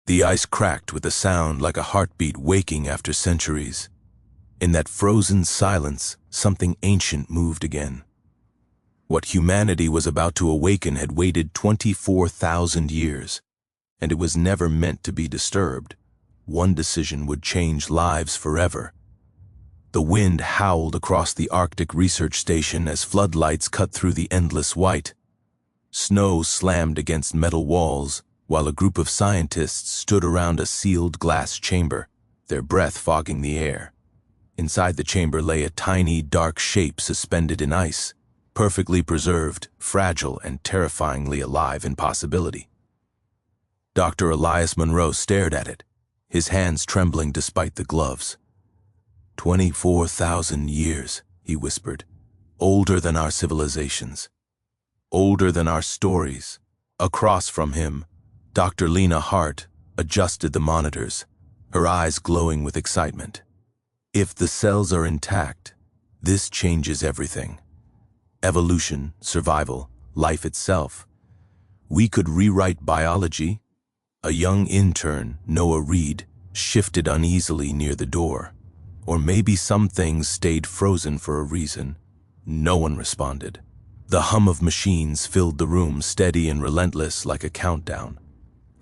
The ice cracked with a sound like a heartbeat waking after centuries. In that frozen silence, something ancient moved again. What humanity was about to awaken had waited 24,000 years, and it was never meant to be disturbed. One decision would change lives forever. The wind howled across the Arctic Research Station as floodlights cut through the endless white. Snow slammed against metal walls, while a group of scientists stood around a sealed glass chamber, their breath fogging the air. Inside the chamber lay a tiny, dark shape suspended in ice, perfectly preserved, fragile, and terrifyingly alive in possibility. Dr. Elias Monroe stared at it, his hands trembling despite the gloves. 24,000 years, he whispered, older than our civilizations, older than our stories. Across from him, Dr. Lena Hart adjusted the monitors, her eyes glowing with excitement. If the cells are intact, this changes everything. Evolution, survival, life itself. We could rewrite biology. A young intern, Noah Reed, shifted uneasily near the door. Or maybe some things stayed frozen for a reason. No one responded. The hum of machines filled the room, steady and relentless like a countdown.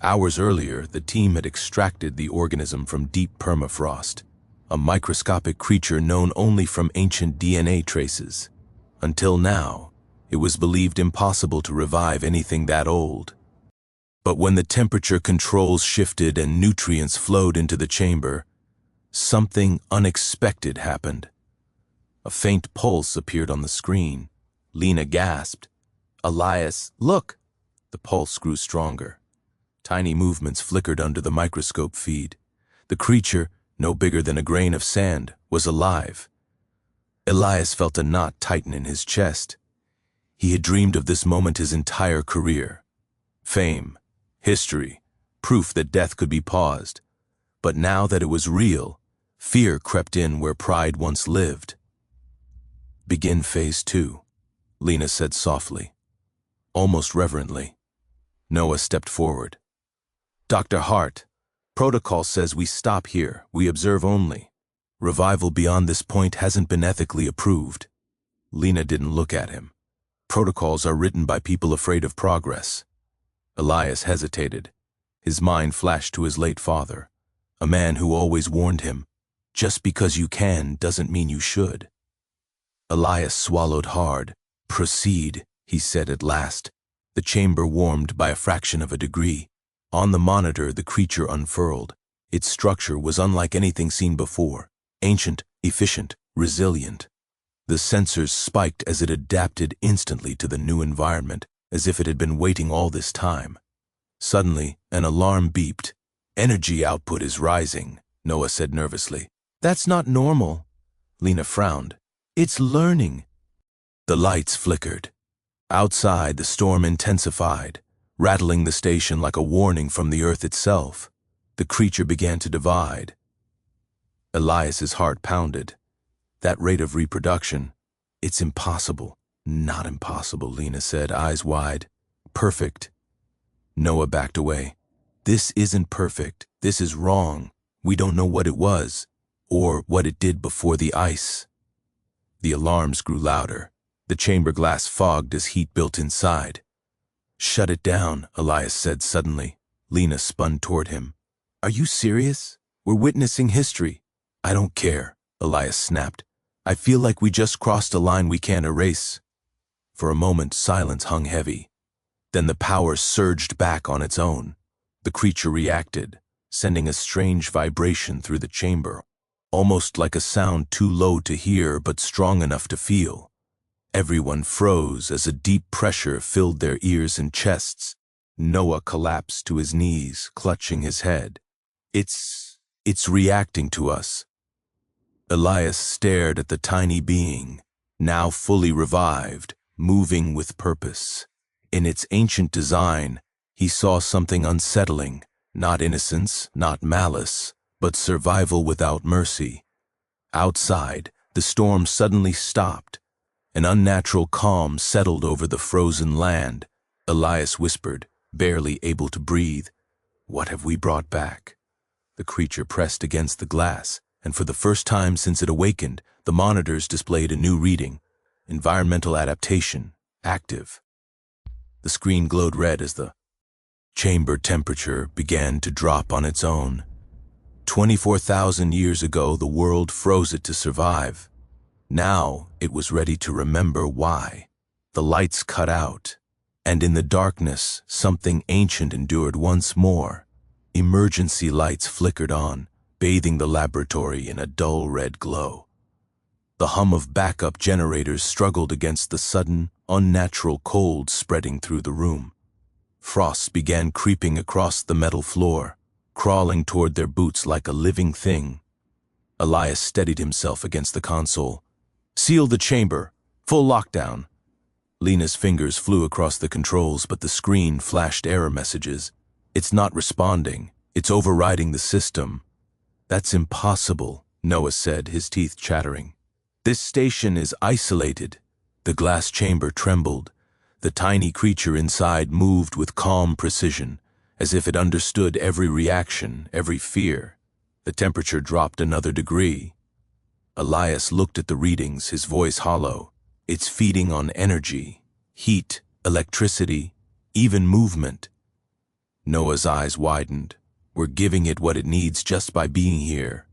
Hours earlier, the team had extracted the organism from deep permafrost, a microscopic creature known only from ancient DNA traces. Until now, it was believed impossible to revive anything that old. But when the temperature controls shifted and nutrients flowed into the chamber, something unexpected happened. A faint pulse appeared on the screen. Lena gasped. "Elias, look!" The pulse grew stronger. Tiny movements flickered under the microscope feed. The creature, no bigger than a grain of sand, was alive. Elias felt a knot tighten in his chest. He had dreamed of this moment his entire career. Fame, history, proof that death could be paused. But now that it was real, fear crept in where pride once lived. "Begin phase 2, Lena said softly, almost reverently. Noah stepped forward. "Dr. Hart, protocol says we stop here, we observe only. Revival beyond this point hasn't been ethically approved." Lena didn't look at him. Protocols are written by people afraid of progress. Elias hesitated. His mind flashed to his late father, a man who always warned him, just because you can doesn't mean you should. Elias swallowed hard. "Proceed," he said at last. The chamber warmed by a fraction of a degree. On the monitor, the creature unfurled. Its structure was unlike anything seen before. Ancient, efficient, resilient. The sensors spiked as it adapted instantly to the new environment, as if it had been waiting all this time. Suddenly, an alarm beeped. "Energy output is rising," Noah said nervously. "That's not normal." Lena frowned. "It's learning." The lights flickered. Outside, the storm intensified, rattling the station like a warning from the earth itself. The creature began to divide. Elias's heart pounded. That rate of reproduction, it's impossible. "Not impossible," Lena said, eyes wide. "Perfect." Noah backed away. "This isn't perfect. This is wrong. We don't know what it was, or what it did before the ice." The alarms grew louder. The chamber glass fogged as heat built inside. "Shut it down," Elias said suddenly. Lena spun toward him. "Are you serious? We're witnessing history." "I don't care," Elias snapped. "I feel like we just crossed a line we can't erase." For a moment, silence hung heavy. Then the power surged back on its own. The creature reacted, sending a strange vibration through the chamber, almost like a sound too low to hear but strong enough to feel. Everyone froze as a deep pressure filled their ears and chests. Noah collapsed to his knees, clutching his head. It's reacting to us." Elias stared at the tiny being, now fully revived, moving with purpose. In its ancient design, he saw something unsettling, not innocence, not malice, but survival without mercy. Outside, the storm suddenly stopped. An unnatural calm settled over the frozen land. Elias whispered, barely able to breathe, What have we brought back? The creature pressed against the glass, and for the first time since it awakened, the monitors displayed a new reading. Environmental adaptation, active. The screen glowed red as the chamber temperature began to drop on its own. 24,000 years ago, the world froze it to survive. Now, it was ready to remember why. The lights cut out, and in the darkness, something ancient endured once more. Emergency lights flickered on, bathing the laboratory in a dull red glow. The hum of backup generators struggled against the sudden, unnatural cold spreading through the room. Frosts began creeping across the metal floor, crawling toward their boots like a living thing. Elias steadied himself against the console. "Seal the chamber. Full lockdown." Lena's fingers flew across the controls, but the screen flashed error messages. "It's not responding. It's overriding the system." "That's impossible," Noah said, his teeth chattering. "This station is isolated." The glass chamber trembled. The tiny creature inside moved with calm precision, as if it understood every reaction, every fear. The temperature dropped another degree. Elias looked at the readings, his voice hollow. "It's feeding on energy, heat, electricity, even movement." Noah's eyes widened. "We're giving it what it needs just by being here."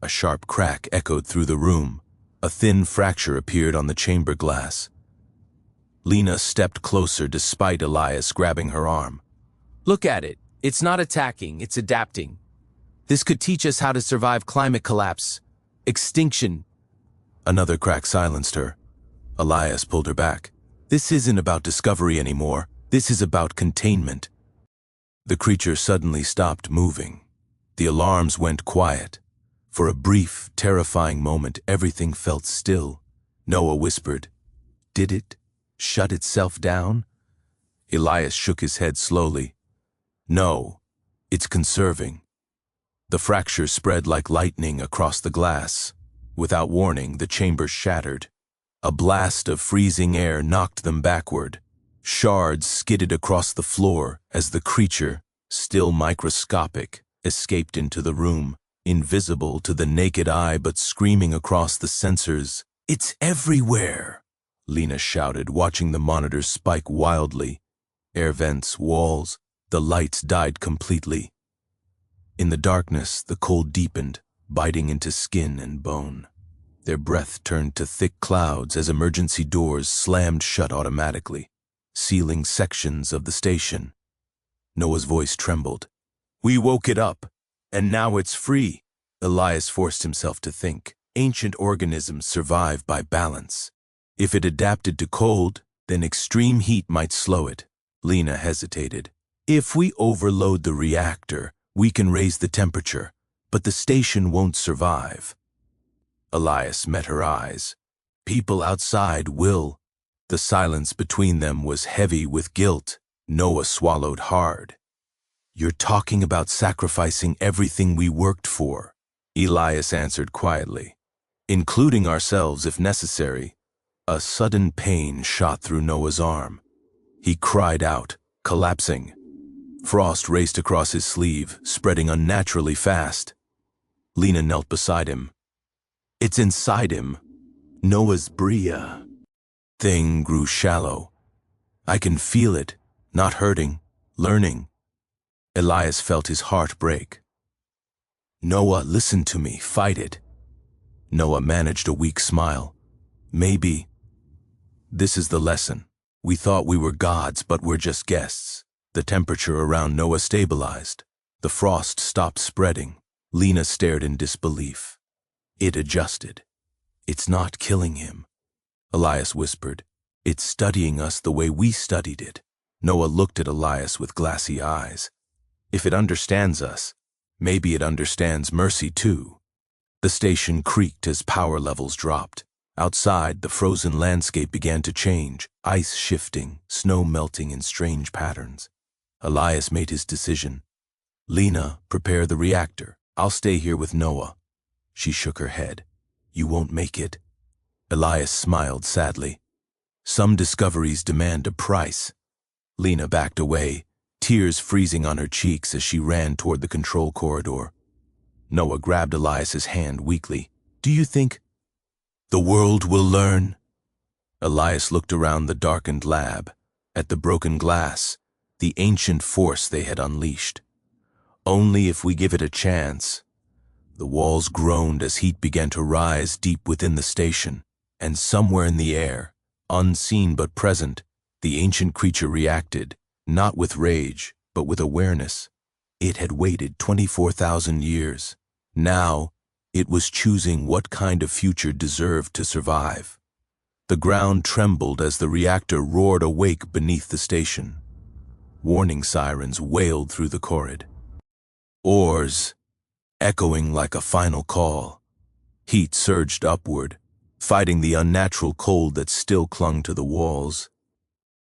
A sharp crack echoed through the room. A thin fracture appeared on the chamber glass. Lena stepped closer despite Elias grabbing her arm. "Look at it. It's not attacking, it's adapting. This could teach us how to survive climate collapse, extinction." Another crack silenced her. Elias pulled her back. "This isn't about discovery anymore. This is about containment." The creature suddenly stopped moving. The alarms went quiet. For a brief, terrifying moment, everything felt still. Noah whispered, "Did it shut itself down?" Elias shook his head slowly. "No, it's conserving." The fracture spread like lightning across the glass. Without warning, the chamber shattered. A blast of freezing air knocked them backward. Shards skidded across the floor as the creature, still microscopic, escaped into the room, invisible to the naked eye but screaming across the sensors. "It's everywhere!" Lena shouted, watching the monitors spike wildly. Air vents, walls, the lights died completely. In the darkness, the cold deepened, biting into skin and bone. Their breath turned to thick clouds as emergency doors slammed shut automatically, sealing sections of the station. Noah's voice trembled. "We woke it up, and now it's free." Elias forced himself to think. Ancient organisms survive by balance. If it adapted to cold, then extreme heat might slow it. Lena hesitated. "If we overload the reactor, we can raise the temperature, but the station won't survive." Elias met her eyes. "People outside will." The silence between them was heavy with guilt. Noah swallowed hard. "You're talking about sacrificing everything we worked for," Elias answered quietly. "Including ourselves if necessary." A sudden pain shot through Noah's arm. He cried out, collapsing. Frost raced across his sleeve, spreading unnaturally fast. Lena knelt beside him. "It's inside him. Noah's Bria." Thing grew shallow. "I can feel it, not hurting, learning." Elias felt his heart break. "Noah, listen to me, fight it." Noah managed a weak smile. "Maybe. This is the lesson. We thought we were gods, but we're just guests." The temperature around Noah stabilized. The frost stopped spreading. Lena stared in disbelief. It adjusted. "It's not killing him," Elias whispered. "It's studying us the way we studied it." Noah looked at Elias with glassy eyes. "If it understands us, maybe it understands mercy too." The station creaked as power levels dropped. Outside, the frozen landscape began to change, ice shifting, snow melting in strange patterns. Elias made his decision. "Lena, prepare the reactor. I'll stay here with Noah." She shook her head. "You won't make it." Elias smiled sadly. "Some discoveries demand a price." Lena backed away, tears freezing on her cheeks as she ran toward the control corridor. Noah grabbed Elias's hand weakly. "Do you think the world will learn?" Elias looked around the darkened lab, at the broken glass, the ancient force they had unleashed. "Only if we give it a chance." The walls groaned as heat began to rise deep within the station, and somewhere in the air, unseen but present, the ancient creature reacted, not with rage, but with awareness. It had waited 24,000 years. Now, it was choosing what kind of future deserved to survive. The ground trembled as the reactor roared awake beneath the station. Warning sirens wailed through the corrid. Oars, echoing like a final call. Heat surged upward, fighting the unnatural cold that still clung to the walls.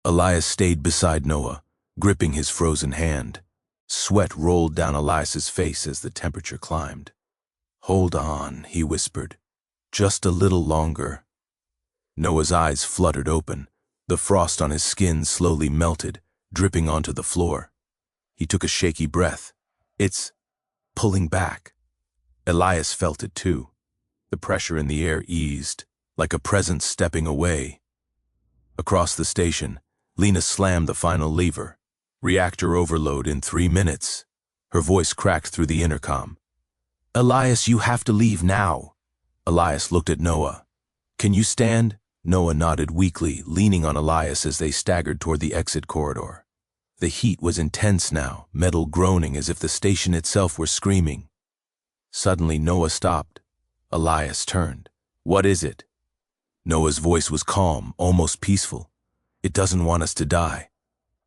Elias stayed beside Noah, gripping his frozen hand. Sweat rolled down Elias's face as the temperature climbed. "Hold on," he whispered. "Just a little longer." Noah's eyes fluttered open. The frost on his skin slowly melted, dripping onto the floor. He took a shaky breath. "It's pulling back." Elias felt it too. The pressure in the air eased, like a presence stepping away. Across the station, Lena slammed the final lever. "Reactor overload in 3 minutes." Her voice cracked through the intercom. "Elias, you have to leave now." Elias looked at Noah. "Can you stand?" Noah nodded weakly, leaning on Elias as they staggered toward the exit corridor. The heat was intense now, metal groaning as if the station itself were screaming. Suddenly Noah stopped. Elias turned. "What is it?" Noah's voice was calm, almost peaceful. "It doesn't want us to die."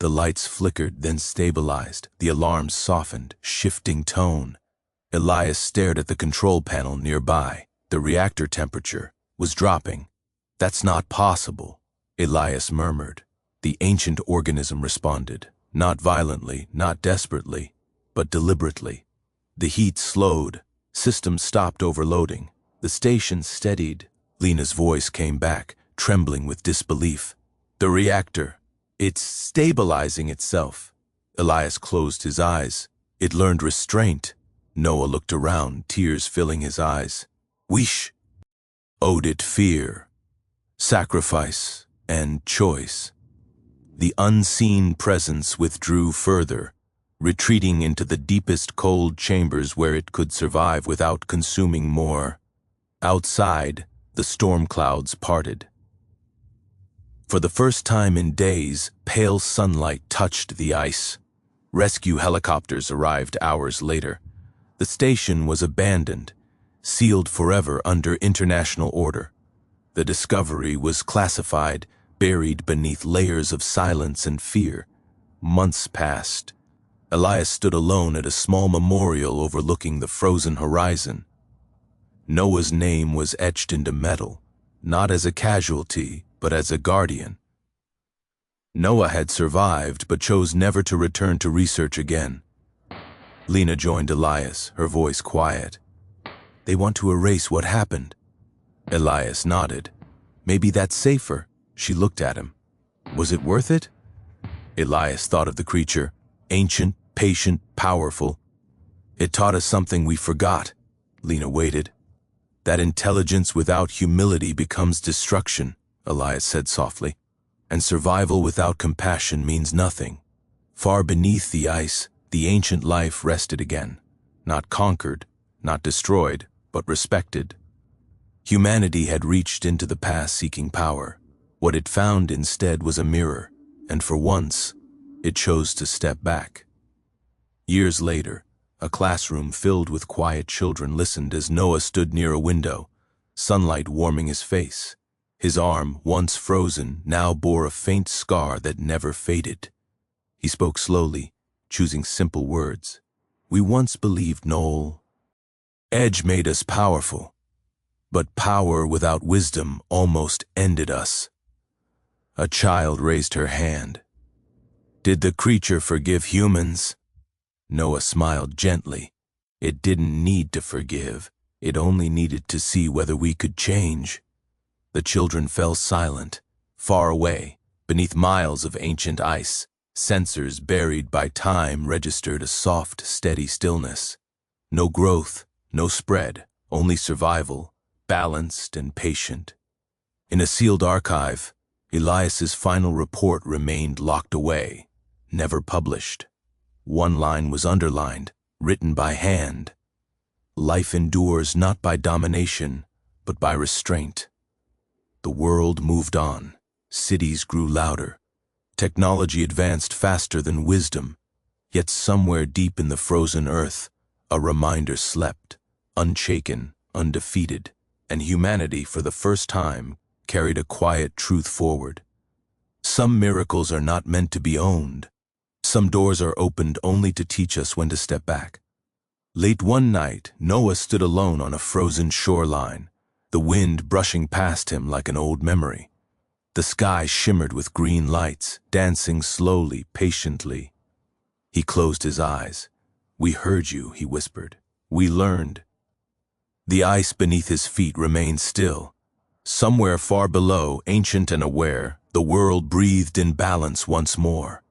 The lights flickered, then stabilized. The alarms softened, shifting tone. Elias stared at the control panel nearby. The reactor temperature was dropping. "That's not possible," Elias murmured. The ancient organism responded, not violently, not desperately, but deliberately. The heat slowed. Systems stopped overloading. The station steadied. Lena's voice came back, trembling with disbelief. "The reactor, it's stabilizing itself." Elias closed his eyes. It learned restraint. Noah looked around, tears filling his eyes. "We owed it fear, sacrifice, and choice." The unseen presence withdrew further, retreating into the deepest cold chambers where it could survive without consuming more. Outside, the storm clouds parted. For the first time in days, pale sunlight touched the ice. Rescue helicopters arrived hours later. The station was abandoned, sealed forever under international order. The discovery was classified, buried beneath layers of silence and fear. Months passed. Elias stood alone at a small memorial overlooking the frozen horizon. Noah's name was etched into metal, not as a casualty, but as a guardian. Noah had survived, but chose never to return to research again. Lena joined Elias, her voice quiet. "They want to erase what happened." Elias nodded. "Maybe that's safer." She looked at him. "Was it worth it?" Elias thought of the creature, ancient, patient, powerful. "It taught us something we forgot." Lena waited. "That intelligence without humility becomes destruction," Elias said softly. "And survival without compassion means nothing." Far beneath the ice, the ancient life rested again. Not conquered, not destroyed, but respected. Humanity had reached into the past seeking power. What it found instead was a mirror, and for once, it chose to step back. Years later, a classroom filled with quiet children listened as Noah stood near a window, sunlight warming his face. His arm, once frozen, now bore a faint scar that never faded. He spoke slowly, choosing simple words. "We once believed, Noel, Edge made us powerful, but power without wisdom almost ended us." A child raised her hand. "Did the creature forgive humans?" Noah smiled gently. "It didn't need to forgive. It only needed to see whether we could change." The children fell silent, far away, beneath miles of ancient ice. Sensors buried by time registered a soft, steady stillness. No growth, no spread, only survival, balanced and patient. In a sealed archive, Elias's final report remained locked away, never published. One line was underlined, written by hand. Life endures not by domination, but by restraint. The world moved on. Cities grew louder. Technology advanced faster than wisdom. Yet somewhere deep in the frozen earth, a reminder slept, unshaken, undefeated, and humanity, for the first time, carried a quiet truth forward. Some miracles are not meant to be owned. Some doors are opened only to teach us when to step back. Late one night, Noah stood alone on a frozen shoreline, the wind brushing past him like an old memory. The sky shimmered with green lights, dancing slowly, patiently. He closed his eyes. "We heard you," he whispered. "We learned." The ice beneath his feet remained still. Somewhere far below, ancient and aware, the world breathed in balance once more.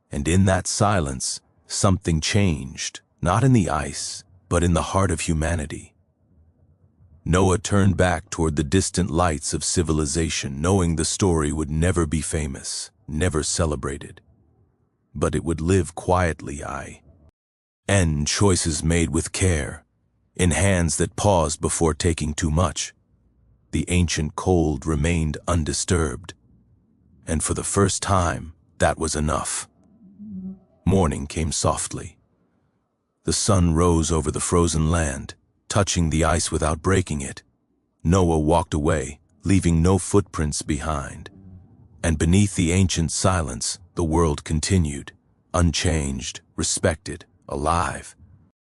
And in that silence, something changed, not in the ice, but in the heart of humanity. Noah turned back toward the distant lights of civilization, knowing the story would never be famous, never celebrated. But it would live quietly, and choices made with care, in hands that paused before taking too much. The ancient cold remained undisturbed, and for the first time, that was enough. Morning came softly. The sun rose over the frozen land, touching the ice without breaking it. Noah walked away, leaving no footprints behind. And beneath the ancient silence, the world continued, unchanged, respected, alive.